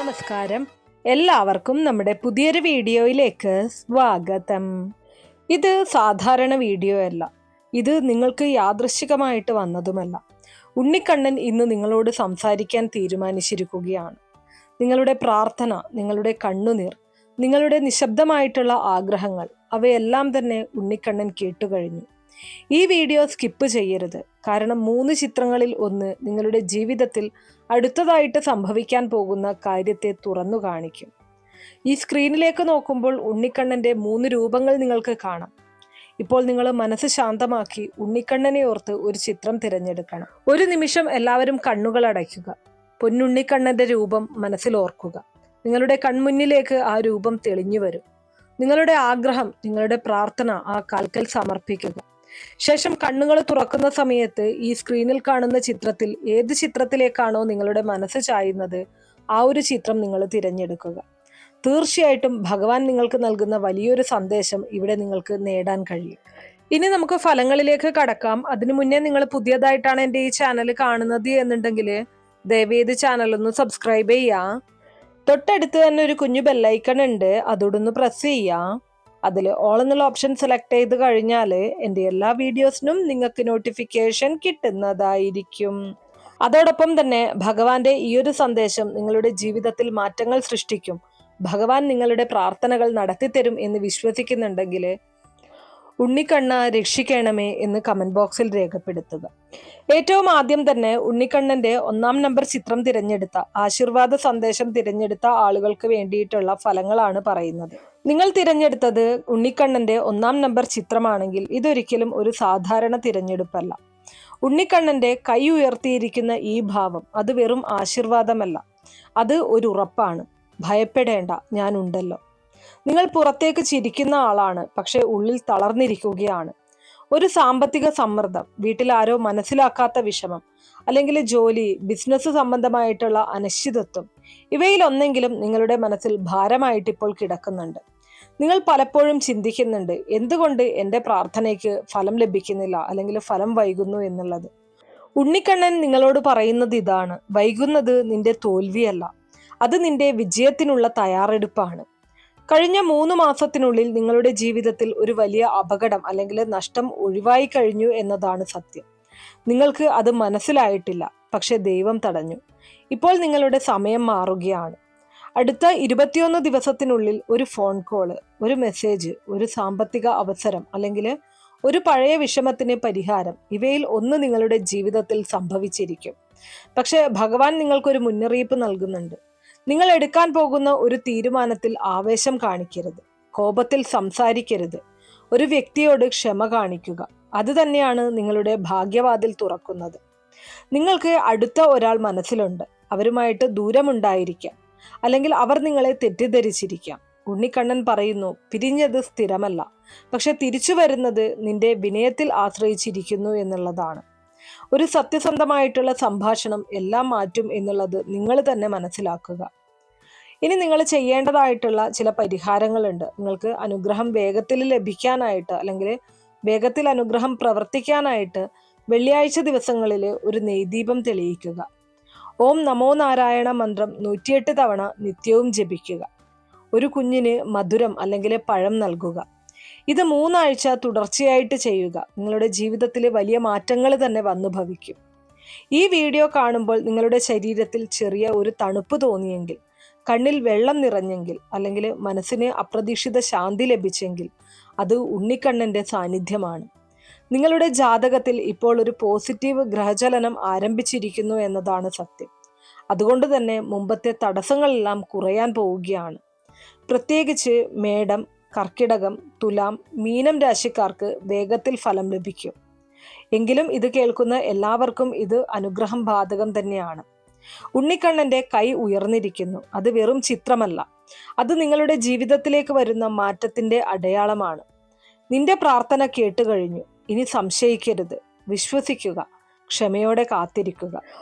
നമസ്കാരം. എല്ലാവർക്കും നമ്മുടെ പുതിയൊരു വീഡിയോയിലേക്ക് സ്വാഗതം. ഇത് സാധാരണ വീഡിയോ അല്ല, ഇത് നിങ്ങൾക്ക് യാദൃശ്ചികമായിട്ട് വന്നതുമല്ല. ഉണ്ണിക്കണ്ണൻ ഇന്ന് നിങ്ങളോട് സംസാരിക്കാൻ തീരുമാനിച്ചിരിക്കുകയാണ്. നിങ്ങളുടെ പ്രാർത്ഥന, നിങ്ങളുടെ കണ്ണുനീർ, നിങ്ങളുടെ നിശബ്ദമായിട്ടുള്ള ആഗ്രഹങ്ങൾ അവയെല്ലാം തന്നെ ഉണ്ണിക്കണ്ണൻ കേട്ടുകഴിഞ്ഞു. ഈ വീഡിയോ സ്കിപ്പ് ചെയ്യരുത്. കാരണം 3 ചിത്രങ്ങളിൽ ഒന്ന് നിങ്ങളുടെ ജീവിതത്തിൽ അടുത്തതായിട്ട് സംഭവിക്കാൻ പോകുന്ന കാര്യത്തെ തുറന്നു കാണിക്കും. ഈ സ്ക്രീനിലേക്ക് നോക്കുമ്പോൾ ഉണ്ണിക്കണ്ണൻ്റെ 3 രൂപങ്ങൾ നിങ്ങൾക്ക് കാണാം. ഇപ്പോൾ നിങ്ങൾ മനസ്സ് ശാന്തമാക്കി ഉണ്ണിക്കണ്ണനെ ഓർത്ത് ഒരു ചിത്രം തിരഞ്ഞെടുക്കണം. ഒരു നിമിഷം എല്ലാവരും കണ്ണുകൾ അടയ്ക്കുക. പൊന്നുണ്ണിക്കണ്ണൻ്റെ രൂപം മനസ്സിൽ ഓർക്കുക. നിങ്ങളുടെ കൺമുന്നിലേക്ക് ആ രൂപം തെളിഞ്ഞു വരും. നിങ്ങളുടെ ആഗ്രഹം, നിങ്ങളുടെ പ്രാർത്ഥന ആ കാൽക്കൽ സമർപ്പിക്കുക. ശേഷം കണ്ണുകൾ തുറക്കുന്ന സമയത്ത് ഈ സ്ക്രീനിൽ കാണുന്ന ചിത്രത്തിൽ ഏത് ചിത്രത്തിലേക്കാണോ നിങ്ങളുടെ മനസ്സ് ചായുന്നത് ആ ഒരു ചിത്രം നിങ്ങൾ തിരഞ്ഞെടുക്കുക. തീർച്ചയായിട്ടും ഭഗവാൻ നിങ്ങൾക്ക് നൽകുന്ന വലിയൊരു സന്ദേശം ഇവിടെ നിങ്ങൾക്ക് നേടാൻ കഴിയും. ഇനി നമുക്ക് ഫലങ്ങളിലേക്ക് കടക്കാം. അതിനു മുന്നേ നിങ്ങൾ പുതിയതായിട്ടാണ് എൻ്റെ ഈ ചാനൽ കാണുന്നത് എന്നുണ്ടെങ്കിൽ ദയവേത് ചാനലൊന്ന് സബ്സ്ക്രൈബ് ചെയ്യാം. തൊട്ടടുത്ത് തന്നെ ഒരു കുഞ്ഞു ബെല്ലൈക്കൺ ഉണ്ട്, അതോടൊന്ന് പ്രസ് ചെയ്യാം. അതിൽ ഓൾ എന്നുള്ള ഓപ്ഷൻ സെലക്ട് ചെയ്ത് കഴിഞ്ഞാൽ എൻ്റെ എല്ലാ വീഡിയോസിനും നിങ്ങൾക്ക് നോട്ടിഫിക്കേഷൻ കിട്ടുന്നതായിരിക്കും. അതോടൊപ്പം തന്നെ ഭഗവാന്റെ ഈ ഒരു സന്ദേശം നിങ്ങളുടെ ജീവിതത്തിൽ മാറ്റങ്ങൾ സൃഷ്ടിക്കും. ഭഗവാൻ നിങ്ങളുടെ പ്രാർത്ഥനകൾ നടത്തിത്തരും എന്ന് വിശ്വസിക്കുന്നുണ്ടെങ്കിൽ ഉണ്ണിക്കണ്ണ രക്ഷിക്കണമേ എന്ന് കമന്റ് ബോക്സിൽ രേഖപ്പെടുത്തുക. ഏറ്റവും ആദ്യം തന്നെ ഉണ്ണിക്കണ്ണന്റെ 1-ാം നമ്പർ ചിത്രം തിരഞ്ഞെടുത്ത, ആശീർവാദ സന്ദേശം തിരഞ്ഞെടുത്ത ആളുകൾക്ക് വേണ്ടിയിട്ടുള്ള ഫലങ്ങളാണ് പറയുന്നത്. നിങ്ങൾ തിരഞ്ഞെടുത്തത് ഉണ്ണിക്കണ്ണന്റെ 1-ാം നമ്പർ ചിത്രമാണെങ്കിൽ ഇതൊരിക്കലും ഒരു സാധാരണ തിരഞ്ഞെടുപ്പല്ല. ഉണ്ണിക്കണ്ണന്റെ കൈ ഉയർത്തിയിരിക്കുന്ന ഈ ഭാവം അത് വെറും ആശീർവാദമല്ല, അത് ഒരു ഉറപ്പാണ്. ഭയപ്പെടേണ്ട, ഞാനുണ്ടല്ലോ. നിങ്ങൾ പുറത്തേക്ക് ചിരിക്കുന്ന ആളാണ്, പക്ഷെ ഉള്ളിൽ തളർന്നിരിക്കുകയാണ്. ഒരു സാമ്പത്തിക സമ്മർദ്ദം, വീട്ടിൽ ആരോ മനസ്സിലാക്കാത്ത വിഷമം, അല്ലെങ്കിൽ ജോലി, ബിസിനസ് സംബന്ധമായിട്ടുള്ള അനിശ്ചിതത്വം, ഇവയിലൊന്നെങ്കിലും നിങ്ങളുടെ മനസ്സിൽ ഭാരമായിട്ട് ഇപ്പോൾ കിടക്കുന്നുണ്ട്. നിങ്ങൾ പലപ്പോഴും ചിന്തിക്കുന്നുണ്ട്, എന്തുകൊണ്ട് എൻ്റെ പ്രാർത്ഥനയ്ക്ക് ഫലം ലഭിക്കുന്നില്ല, അല്ലെങ്കിൽ ഫലം വൈകുന്നു എന്നുള്ളത്. ഉണ്ണിക്കണ്ണൻ നിങ്ങളോട് പറയുന്നത് ഇതാണ്: വൈകുന്നത് നിന്റെ തോൽവിയല്ല, അത് നിന്റെ വിജയത്തിനുള്ള തയ്യാറെടുപ്പാണ്. കഴിഞ്ഞ 3 മാസത്തിനുള്ളിൽ നിങ്ങളുടെ ജീവിതത്തിൽ ഒരു വലിയ അപകടം അല്ലെങ്കിൽ നഷ്ടം ഒഴിവായി കഴിഞ്ഞു എന്നതാണ് സത്യം. നിങ്ങൾക്ക് അത് മനസ്സിലായിട്ടില്ല, പക്ഷെ ദൈവം തടഞ്ഞു. ഇപ്പോൾ നിങ്ങളുടെ സമയം മാറുകയാണ്. അടുത്ത 21 ദിവസത്തിനുള്ളിൽ ഒരു ഫോൺ കോള്, ഒരു മെസ്സേജ്, ഒരു സാമ്പത്തിക അവസരം, അല്ലെങ്കിൽ ഒരു പഴയ വിഷമത്തിന് പരിഹാരം, ഇവയിൽ ഒന്ന് നിങ്ങളുടെ ജീവിതത്തിൽ സംഭവിച്ചിരിക്കും. പക്ഷെ ഭഗവാൻ നിങ്ങൾക്കൊരു മുന്നറിയിപ്പ് നൽകുന്നുണ്ട്. നിങ്ങൾ എടുക്കാൻ പോകുന്ന ഒരു തീരുമാനത്തിൽ ആവേശം കാണിക്കരുത്, കോപത്തിൽ സംസാരിക്കരുത്. ഒരു വ്യക്തിയോട് ക്ഷമ കാണിക്കുക. അത് തന്നെയാണ് നിങ്ങളുടെ ഭാഗ്യവാതിൽ തുറക്കുന്നത്. നിങ്ങൾക്ക് അടുത്ത ഒരാൾ മനസ്സിലുണ്ട്. അവരുമായിട്ട് ദൂരമുണ്ടായിരിക്കാം, അല്ലെങ്കിൽ അവർ നിങ്ങളെ തെറ്റിദ്ധരിച്ചിരിക്കാം. ഉണ്ണിക്കണ്ണൻ പറയുന്നു, പിരിഞ്ഞത് സ്ഥിരമല്ല, പക്ഷെ തിരിച്ചു വരുന്നത് നിന്റെ വിനയത്തിൽ ആശ്രയിച്ചിരിക്കുന്നു എന്നുള്ളതാണ്. ഒരു സത്യസന്ധമായിട്ടുള്ള സംഭാഷണം എല്ലാം മാറ്റും എന്നുള്ളത് നിങ്ങൾ തന്നെ മനസ്സിലാക്കുക. ഇനി നിങ്ങൾ ചെയ്യേണ്ടതായിട്ടുള്ള ചില പരിഹാരങ്ങളുണ്ട്. നിങ്ങൾക്ക് അനുഗ്രഹം വേഗത്തിൽ ലഭിക്കാനായിട്ട്, അല്ലെങ്കിൽ വേഗത്തിൽ അനുഗ്രഹം പ്രവർത്തിക്കാനായിട്ട് വെള്ളിയാഴ്ച ദിവസങ്ങളിൽ ഒരു നെയ്ദീപം തെളിയിക്കുക. ഓം നമോ നാരായണ മന്ത്രം 108 തവണ നിത്യവും ജപിക്കുക. ഒരു കുഞ്ഞിന് മധുരം അല്ലെങ്കിൽ പഴം നൽകുക. ഇത് 3 ആഴ്ച തുടർച്ചയായിട്ട് ചെയ്യുക. നിങ്ങളുടെ ജീവിതത്തിൽ വലിയ മാറ്റങ്ങൾ തന്നെ വന്നു ഭവിക്കും. ഈ വീഡിയോ കാണുമ്പോൾ നിങ്ങളുടെ ശരീരത്തിൽ ചെറിയ ഒരു തണുപ്പ് തോന്നിയെങ്കിൽ, കണ്ണിൽ വെള്ളം നിറഞ്ഞെങ്കിൽ, അല്ലെങ്കിൽ മനസ്സിന് അപ്രതീക്ഷിത ശാന്തി ലഭിച്ചെങ്കിൽ അത് ഉണ്ണിക്കണ്ണന്റെ സാന്നിധ്യമാണ്. നിങ്ങളുടെ ജാതകത്തിൽ ഇപ്പോൾ ഒരു പോസിറ്റീവ് ഗ്രഹചലനം ആരംഭിച്ചിരിക്കുന്നു എന്നതാണ് സത്യം. അതുകൊണ്ട് തന്നെ മുമ്പത്തെ തടസ്സങ്ങളെല്ലാം കുറയാൻ പോവുകയാണ്. പ്രത്യേകിച്ച് മേടം, കർക്കിടകം, തുലാം, മീനം രാശിക്കാർക്ക് വേഗത്തിൽ ഫലം ലഭിക്കും. എങ്കിലും ഇത് കേൾക്കുന്ന എല്ലാവർക്കും ഇത് അനുഗ്രഹം ബാധകം തന്നെയാണ്. ഉണ്ണിക്കണ്ണന്റെ കൈ ഉയർന്നിരിക്കുന്നു. അത് വെറും ചിത്രമല്ല, അത് നിങ്ങളുടെ ജീവിതത്തിലേക്ക് വരുന്ന മാറ്റത്തിന്റെ അടയാളമാണ്. നിന്റെ പ്രാർത്ഥന കേട്ടുകഴിഞ്ഞു. ഇനി സംശയിക്കരുത്, വിശ്വസിക്കുക, ക്ഷമയോടെ കാത്തിരിക്കുക.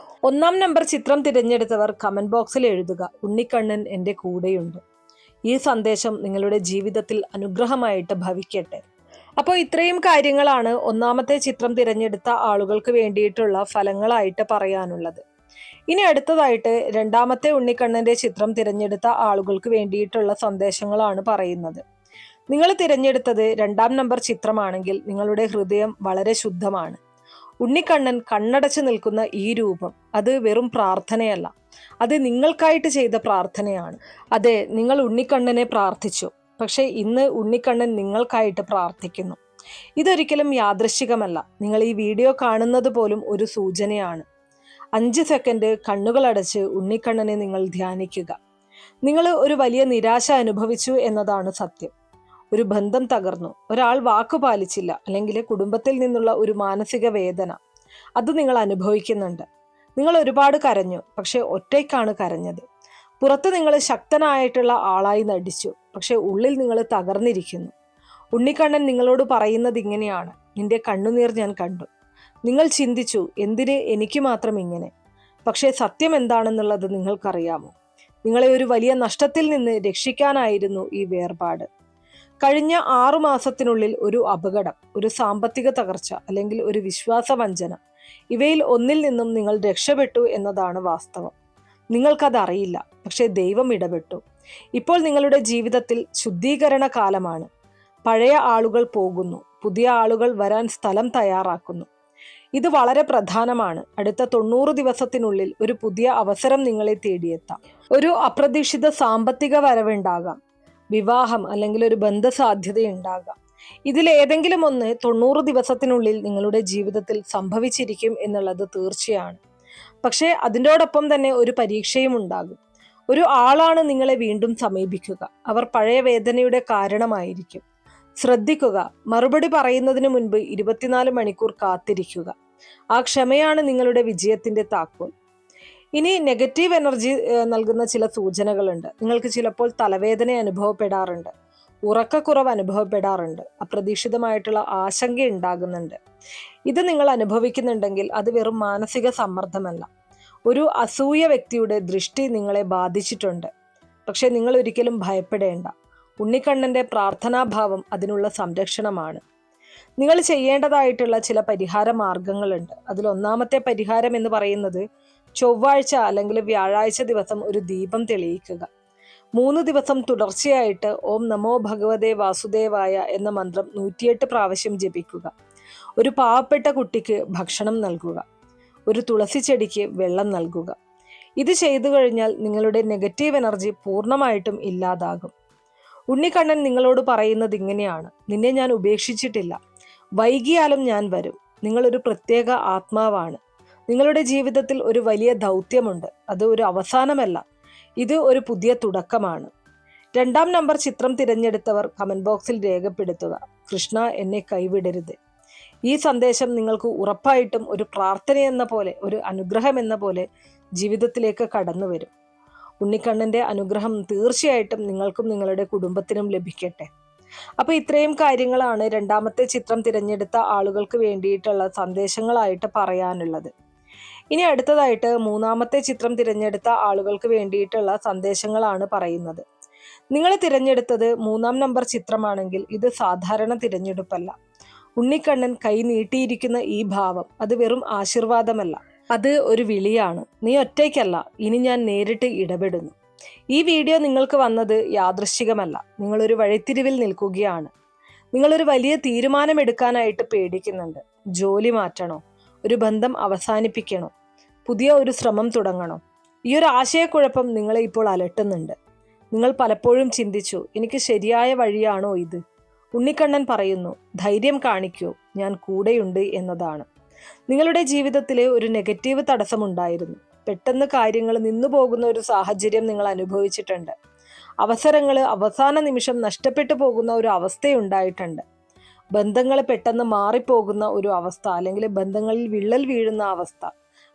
1-ാം നമ്പർ ചിത്രം തിരഞ്ഞെടുത്തവർ കമന്റ് ബോക്സിൽ എഴുതുക, ഉണ്ണിക്കണ്ണൻ എൻ്റെ കൂടെയുണ്ട്. ഈ സന്ദേശം നിങ്ങളുടെ ജീവിതത്തിൽ അനുഗ്രഹമായിട്ട് ഭവിക്കട്ടെ. അപ്പോൾ ഇത്രയും കാര്യങ്ങളാണ് 1-ാമത്തെ ചിത്രം തിരഞ്ഞെടുത്ത ആളുകൾക്ക് വേണ്ടിയിട്ടുള്ള ഫലങ്ങളായിട്ട് പറയാനുള്ളത്. ഇനി അടുത്തതായിട്ട് രണ്ടാമത്തെ ഉണ്ണിക്കണ്ണന്റെ ചിത്രം തിരഞ്ഞെടുത്ത ആളുകൾക്ക് വേണ്ടിയിട്ടുള്ള സന്ദേശങ്ങളാണ് പറയുന്നത്. നിങ്ങൾ തിരഞ്ഞെടുത്തത് 2-ാം നമ്പർ ചിത്രമാണെങ്കിൽ നിങ്ങളുടെ ഹൃദയം വളരെ ശുദ്ധമാണ്. ഉണ്ണിക്കണ്ണൻ കണ്ണടച്ചു നിൽക്കുന്ന ഈ രൂപം അത് വെറും പ്രാർത്ഥനയല്ല, അത് നിങ്ങൾക്കായിട്ട് ചെയ്ത പ്രാർത്ഥനയാണ്. അതെ, നിങ്ങൾ ഉണ്ണിക്കണ്ണനെ പ്രാർത്ഥിച്ചു, പക്ഷെ ഇന്ന് ഉണ്ണിക്കണ്ണൻ നിങ്ങൾക്കായിട്ട് പ്രാർത്ഥിക്കുന്നു. ഇതൊരിക്കലും യാദൃശ്ചികമല്ല. നിങ്ങൾ ഈ വീഡിയോ കാണുന്നത് പോലും ഒരു സൂചനയാണ്. 5 സെക്കൻഡ് കണ്ണുകളടച്ച് ഉണ്ണിക്കണ്ണനെ നിങ്ങൾ ധ്യാനിക്കുക. നിങ്ങൾ ഒരു വലിയ നിരാശ അനുഭവിച്ചു എന്നതാണ് സത്യം. ഒരു ബന്ധം തകർന്നു, ഒരാൾ വാക്കു പാലിച്ചില്ല, അല്ലെങ്കിൽ കുടുംബത്തിൽ നിന്നുള്ള ഒരു മാനസിക വേദന അത് നിങ്ങൾ അനുഭവിക്കുന്നുണ്ട്. നിങ്ങൾ ഒരുപാട് കരഞ്ഞു, പക്ഷെ ഒറ്റയ്ക്കാണ് കരഞ്ഞത്. പുറത്ത് നിങ്ങൾ ശക്തനായിട്ടുള്ള ആളായി നടിച്ചു, പക്ഷെ ഉള്ളിൽ നിങ്ങൾ തകർന്നിരിക്കുന്നു. ഉണ്ണിക്കണ്ണൻ നിങ്ങളോട് പറയുന്നത് ഇങ്ങനെയാണ്: നിന്റെ കണ്ണുനീർ ഞാൻ കണ്ടു. നിങ്ങൾ ചിന്തിച്ചു, എന്തിന് എനിക്ക് മാത്രം ഇങ്ങനെ? പക്ഷേ സത്യം എന്താണെന്നുള്ളത് നിങ്ങൾക്കറിയാമോ? നിങ്ങളെ ഒരു വലിയ നഷ്ടത്തിൽ നിന്ന് രക്ഷിക്കാനായിരുന്നു ഈ വേർപാട്. കഴിഞ്ഞ 6 മാസത്തിനുള്ളിൽ ഒരു അപകടം, ഒരു സാമ്പത്തിക തകർച്ച, അല്ലെങ്കിൽ ഒരു വിശ്വാസവഞ്ചന, ഇവയിൽ ഒന്നിൽ നിന്നും നിങ്ങൾ രക്ഷപ്പെട്ടു എന്നതാണ് വാസ്തവം. നിങ്ങൾക്കതറിയില്ല, പക്ഷേ ദൈവം ഇടപെട്ടു. ഇപ്പോൾ നിങ്ങളുടെ ജീവിതത്തിൽ ശുദ്ധീകരണ കാലമാണ്. പഴയ ആളുകൾ പോകുന്നു, പുതിയ ആളുകൾ വരാൻ സ്ഥലം തയ്യാറാക്കുന്നു. ഇത് വളരെ പ്രധാനമാണ്. അടുത്ത 90 ദിവസത്തിനുള്ളിൽ ഒരു പുതിയ അവസരം നിങ്ങളെ തേടിയെത്താം. ഒരു അപ്രതീക്ഷിത സാമ്പത്തിക വരവുണ്ടാകാം, വിവാഹം അല്ലെങ്കിൽ ഒരു ബന്ധസാധ്യതയുണ്ടാകാം. ഇതിലേതെങ്കിലും ഒന്ന് 90 ദിവസത്തിനുള്ളിൽ നിങ്ങളുടെ ജീവിതത്തിൽ സംഭവിച്ചിരിക്കും എന്നുള്ളത് തീർച്ചയാണ്. പക്ഷേ അതിനോടൊപ്പം തന്നെ ഒരു പരീക്ഷയും ഉണ്ടാകും. ഒരു ആളാണ് നിങ്ങളെ വീണ്ടും സമീപിക്കുക. അവർ പഴയ വേദനയുടെ കാരണമായിരിക്കും. ശ്രദ്ധിക്കുക, മറുപടി പറയുന്നതിന് മുൻപ് 24 മണിക്കൂർ കാത്തിരിക്കുക. ആ ക്ഷമയാണ് നിങ്ങളുടെ വിജയത്തിന്റെ താക്കോൽ. ഇനി നെഗറ്റീവ് എനർജി നൽകുന്ന ചില സൂചനകളുണ്ട്. നിങ്ങൾക്ക് ചിലപ്പോൾ തലവേദന അനുഭവപ്പെടാറുണ്ട്, ഉറക്കക്കുറവ് അനുഭവപ്പെടാറുണ്ട്, അപ്രതീക്ഷിതമായിട്ടുള്ള ആശങ്ക ഉണ്ടാകുന്നുണ്ട്. ഇത് നിങ്ങൾ അനുഭവിക്കുന്നുണ്ടെങ്കിൽ അത് വെറും മാനസിക സമ്മർദ്ദമല്ല, ഒരു അസൂയ വ്യക്തിയുടെ ദൃഷ്ടി നിങ്ങളെ ബാധിച്ചിട്ടുണ്ട്. പക്ഷെ നിങ്ങൾ ഒരിക്കലും ഭയപ്പെടേണ്ട. ഉണ്ണിക്കണ്ണന്റെ പ്രാർത്ഥനാഭാവം അതിനുള്ള സംരക്ഷണമാണ്. നിങ്ങൾ ചെയ്യേണ്ടതായിട്ടുള്ള ചില പരിഹാര മാർഗങ്ങളുണ്ട്. അതിൽ ഒന്നാമത്തെ പരിഹാരം എന്ന് പറയുന്നത് ചൊവ്വാഴ്ച അല്ലെങ്കിൽ വ്യാഴാഴ്ച ദിവസം ഒരു ദീപം തെളിയിക്കുക. 3 ദിവസം തുടർച്ചയായിട്ട് ഓം നമോ ഭഗവതേ വാസുദേവായ എന്ന മന്ത്രം 108 പ്രാവശ്യം ജപിക്കുക. ഒരു പാവപ്പെട്ട കുട്ടിക്ക് ഭക്ഷണം നൽകുക. ഒരു തുളസി ചെടിക്ക് വെള്ളം നൽകുക. ഇത് ചെയ്തു കഴിഞ്ഞാൽ നിങ്ങളുടെ നെഗറ്റീവ് എനർജി പൂർണ്ണമായിട്ടും ഇല്ലാതാകും. ഉണ്ണിക്കണ്ണൻ നിങ്ങളോട് പറയുന്നത് ഇങ്ങനെയാണ്: നിന്നെ ഞാൻ ഉപേക്ഷിച്ചിട്ടില്ല, വൈകിയാലും ഞാൻ വരും. നിങ്ങളൊരു പ്രത്യേക ആത്മാവാണ്. നിങ്ങളുടെ ജീവിതത്തിൽ ഒരു വലിയ ദൗത്യമുണ്ട്. അത് ഒരു അവസാനമല്ല, ഇത് ഒരു പുതിയ തുടക്കമാണ്. 2-ാം നമ്പർ ചിത്രം തിരഞ്ഞെടുത്തവർ കമന്റ് ബോക്സിൽ രേഖപ്പെടുത്തുക: കൃഷ്ണ, എന്നെ കൈവിടരുത്. ഈ സന്ദേശം നിങ്ങൾക്ക് ഉറപ്പായിട്ടും ഒരു പ്രാർത്ഥനയെന്ന പോലെ, ഒരു അനുഗ്രഹം എന്ന പോലെ ജീവിതത്തിലേക്ക് കടന്നു വരും. ഉണ്ണിക്കണ്ണന്റെ അനുഗ്രഹം തീർച്ചയായിട്ടും നിങ്ങൾക്കും നിങ്ങളുടെ കുടുംബത്തിനും ലഭിക്കട്ടെ. അപ്പൊ ഇത്രയും കാര്യങ്ങളാണ് 2-ാമത്തെ ചിത്രം തിരഞ്ഞെടുത്ത ആളുകൾക്ക് വേണ്ടിയിട്ടുള്ള സന്ദേശങ്ങളായിട്ട് പറയാനുള്ളത്. ഇനി അടുത്തതായിട്ട് 3-ാമത്തെ ചിത്രം തിരഞ്ഞെടുത്ത ആളുകൾക്ക് വേണ്ടിയിട്ടുള്ള സന്ദേശങ്ങളാണ് പറയുന്നത്. നിങ്ങൾ തിരഞ്ഞെടുത്തത് 3-ാം നമ്പർ ചിത്രമാണെങ്കിൽ ഇത് സാധാരണ തിരഞ്ഞെടുപ്പല്ല. ഉണ്ണിക്കണ്ണൻ കൈ നീട്ടിയിരിക്കുന്ന ഈ ഭാവം അത് വെറും ആശീർവാദമല്ല, അത് ഒരു വിളിയാണ്. നീ ഒറ്റയ്ക്കല്ല, ഇനി ഞാൻ നേരിട്ട് ഇടപെടുന്നു. ഈ വീഡിയോ നിങ്ങൾക്ക് വന്നത് യാദൃശ്ചികമല്ല. നിങ്ങളൊരു വഴിത്തിരിവിൽ നിൽക്കുകയാണ്. നിങ്ങളൊരു വലിയ തീരുമാനമെടുക്കാനായിട്ട് പേടിക്കുന്നുണ്ട്. ജോലി മാറ്റണോ? ഒരു ബന്ധം അവസാനിപ്പിക്കണോ? പുതിയ ഒരു ശ്രമം തുടങ്ങണോ? ഈ ഒരു ആശയക്കുഴപ്പം നിങ്ങളെ ഇപ്പോൾ അലട്ടുന്നുണ്ട്. നിങ്ങൾ പലപ്പോഴും ചിന്തിച്ചു, എനിക്ക് ശരിയായ വഴിയാണോ ഇത്? ഉണ്ണിക്കണ്ണൻ പറയുന്നു, ധൈര്യം കാണിക്കൂ, ഞാൻ കൂടെയുണ്ട് എന്നതാണ്. നിങ്ങളുടെ ജീവിതത്തിലെ ഒരു നെഗറ്റീവ് തടസ്സമുണ്ടായിരുന്നു. പെട്ടെന്ന് കാര്യങ്ങൾ നിന്നുപോകുന്ന ഒരു സാഹചര്യം നിങ്ങൾ അനുഭവിച്ചിട്ടുണ്ട്. അവസരങ്ങൾ അവസാന നിമിഷം നഷ്ടപ്പെട്ടു പോകുന്ന ഒരു അവസ്ഥയുണ്ടായിട്ടുണ്ട്. ബന്ധങ്ങൾ പെട്ടെന്ന് മാറിപ്പോകുന്ന ഒരു അവസ്ഥ, അല്ലെങ്കിൽ ബന്ധങ്ങളിൽ വിള്ളൽ വീഴുന്ന അവസ്ഥ,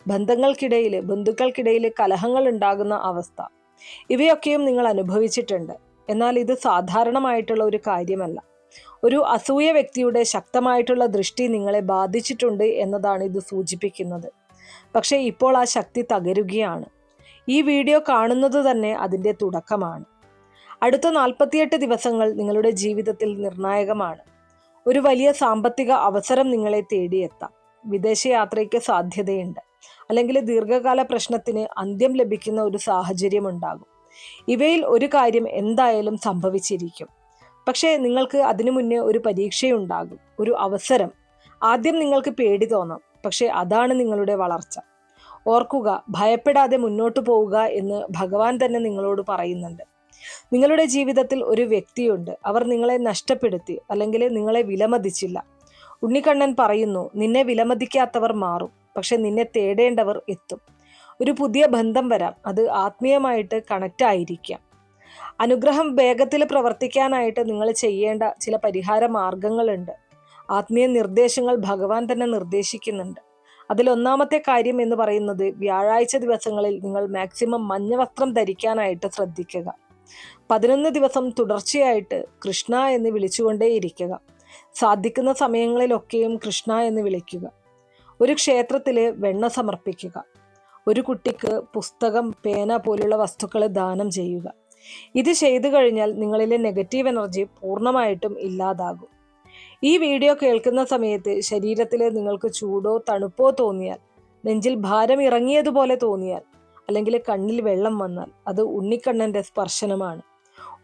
ബന്ധുക്കൾക്കിടയിൽ കലഹങ്ങൾ ഉണ്ടാകുന്ന അവസ്ഥ, ഇവയൊക്കെയും നിങ്ങൾ അനുഭവിച്ചിട്ടുണ്ട്. എന്നാൽ ഇത് സാധാരണമായിട്ടുള്ള ഒരു കാര്യമല്ല. ഒരു അസൂയ വ്യക്തിയുടെ ശക്തമായിട്ടുള്ള ദൃഷ്ടി നിങ്ങളെ ബാധിച്ചിട്ടുണ്ട് എന്നതാണ് ഇത് സൂചിപ്പിക്കുന്നത്. പക്ഷേ ഇപ്പോൾ ആ ശക്തി തകരുകയാണ്. ഈ വീഡിയോ കാണുന്നത് തന്നെ അതിൻ്റെ തുടക്കമാണ്. അടുത്ത 48 ദിവസങ്ങൾ നിങ്ങളുടെ ജീവിതത്തിൽ നിർണായകമാണ്. ഒരു വലിയ സാമ്പത്തിക അവസരം നിങ്ങളെ തേടിയെത്താം. വിദേശയാത്രയ്ക്ക് സാധ്യതയുണ്ട്. അല്ലെങ്കിൽ ദീർഘകാല പ്രശ്നത്തിന് അന്ത്യം ലഭിക്കുന്ന ഒരു സാഹചര്യം ഉണ്ടാകും. ഇവയിൽ ഒരു കാര്യം എന്തായാലും സംഭവിച്ചിരിക്കും. പക്ഷേ നിങ്ങൾക്ക് അതിനു മുന്നേ ഒരു പരീക്ഷയുണ്ടാകും, ഒരു അവസരം. ആദ്യം നിങ്ങൾക്ക് പേടി തോന്നാം, പക്ഷേ അതാണ് നിങ്ങളുടെ വളർച്ച. ഓർക്കുക, ഭയപ്പെടാതെ മുന്നോട്ട് പോവുക എന്ന് ഭഗവാൻ തന്നെ നിങ്ങളോട് പറയുന്നുണ്ട്. നിങ്ങളുടെ ജീവിതത്തിൽ ഒരു വ്യക്തിയുണ്ട്, അവർ നിങ്ങളെ നഷ്ടപ്പെടുത്തി അല്ലെങ്കിൽ നിങ്ങളെ വിലമതിച്ചില്ല. ഉണ്ണിക്കണ്ണൻ പറയുന്നു, നിന്നെ വിലമതിക്കാത്തവർ മാറും, പക്ഷെ നിന്നെ തേടേണ്ടവർ എത്തും. ഒരു പുതിയ ബന്ധം വരാം, അത് ആത്മീയമായിട്ട് കണക്റ്റ് ആയിരിക്കാം. അനുഗ്രഹം വേഗത്തിൽ പ്രവർത്തിക്കാനായിട്ട് നിങ്ങൾ ചെയ്യേണ്ട ചില പരിഹാര മാർഗങ്ങളുണ്ട്. ആത്മീയ നിർദ്ദേശങ്ങൾ ഭഗവാൻ തന്നെ നിർദ്ദേശിക്കുന്നുണ്ട്. അതിലൊന്നാമത്തെ കാര്യം എന്ന് പറയുന്നത്, വ്യാഴാഴ്ച ദിവസങ്ങളിൽ നിങ്ങൾ മാക്സിമം മഞ്ഞ വസ്ത്രം ധരിക്കാനായിട്ട് ശ്രദ്ധിക്കുക. 11 ദിവസം തുടർച്ചയായിട്ട് കൃഷ്ണ എന്ന് വിളിച്ചുകൊണ്ടേയിരിക്കുക. സാധിക്കുന്ന സമയങ്ങളിലൊക്കെയും കൃഷ്ണ എന്ന് വിളിക്കുക. ഒരു ക്ഷേത്രത്തിൽ വെണ്ണ സമർപ്പിക്കുക. ഒരു കുട്ടിക്ക് പുസ്തകം, പേന പോലുള്ള വസ്തുക്കൾ ദാനം ചെയ്യുക. ഇത് ചെയ്തു കഴിഞ്ഞാൽ നിങ്ങളിലെ നെഗറ്റീവ് എനർജി പൂർണ്ണമായിട്ടും ഇല്ലാതാകും. ഈ വീഡിയോ കേൾക്കുന്ന സമയത്ത് ശരീരത്തിൽ നിങ്ങൾക്ക് ചൂടോ തണുപ്പോ തോന്നിയാൽ, നെഞ്ചിൽ ഭാരം ഇറങ്ങിയതുപോലെ തോന്നിയാൽ, അല്ലെങ്കിൽ കണ്ണിൽ വെള്ളം വന്നാൽ, അത് ഉണ്ണിക്കണ്ണൻ്റെ സ്പർശനമാണ്.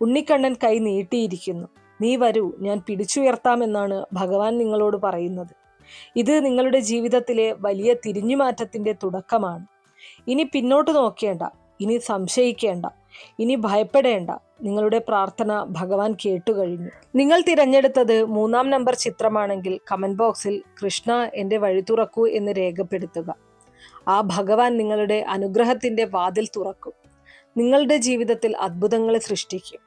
ഉണ്ണിക്കണ്ണൻ കൈ നീട്ടിയിരിക്കുന്നു. നീ വരൂ, ഞാൻ പിടിച്ചുയർത്താമെന്നാണ് ഭഗവാൻ നിങ്ങളോട് പറയുന്നത്. ഇത് നിങ്ങളുടെ ജീവിതത്തിലെ വലിയ തിരിഞ്ഞുമാറ്റത്തിൻ്റെ തുടക്കമാണ്. ഇനി പിന്നോട്ട് നോക്കേണ്ട, ഇനി സംശയിക്കേണ്ട, ഇനി ഭയപ്പെടേണ്ട. നിങ്ങളുടെ പ്രാർത്ഥന ഭഗവാൻ കേട്ടുകഴിഞ്ഞു. നിങ്ങൾ തിരഞ്ഞെടുത്തത് 3-ാം നമ്പർ ചിത്രമാണെങ്കിൽ കമന്റ് ബോക്സിൽ കൃഷ്ണ എൻ്റെ വഴി തുറക്കൂ എന്ന് രേഖപ്പെടുത്തുക. ആ ഭഗവാൻ നിങ്ങളുടെ അനുഗ്രഹത്തിൻ്റെ വാതിൽ തുറക്കും, നിങ്ങളുടെ ജീവിതത്തിൽ അത്ഭുതങ്ങൾ സൃഷ്ടിക്കും.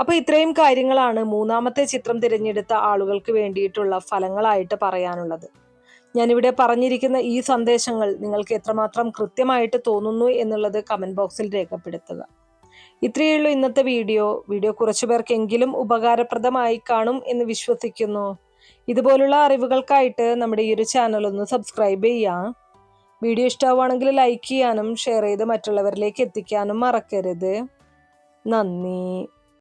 അപ്പോൾ ഇത്രയും കാര്യങ്ങളാണ് 3-ാമത്തെ ചിത്രം തിരഞ്ഞെടുത്ത ആളുകൾക്ക് വേണ്ടിയിട്ടുള്ള ഫലങ്ങളായിട്ട് പറയാനുള്ളത്. ഞാനിവിടെ പറഞ്ഞിരിക്കുന്ന ഈ സന്ദേശങ്ങൾ നിങ്ങൾക്ക് എത്രമാത്രം കൃത്യമായിട്ട് തോന്നുന്നു എന്നുള്ളത് കമന്റ് ബോക്സിൽ രേഖപ്പെടുത്തുക. ഇത്രയേ ഉള്ളൂ ഇന്നത്തെ വീഡിയോ. കുറച്ചു പേർക്കെങ്കിലും ഉപകാരപ്രദമായി കാണും എന്ന് വിശ്വസിക്കുന്നു. ഇതുപോലുള്ള അറിവുകൾക്കായിട്ട് നമ്മുടെ ഈ ഒരു ചാനൽ ഒന്ന് സബ്സ്ക്രൈബ് ചെയ്യാം. വീഡിയോ ഇഷ്ടമാവുകയാണെങ്കിൽ ലൈക്ക് ചെയ്യാനും ഷെയർ ചെയ്ത് മറ്റുള്ളവരിലേക്ക് എത്തിക്കാനും മറക്കരുത്. നന്ദി.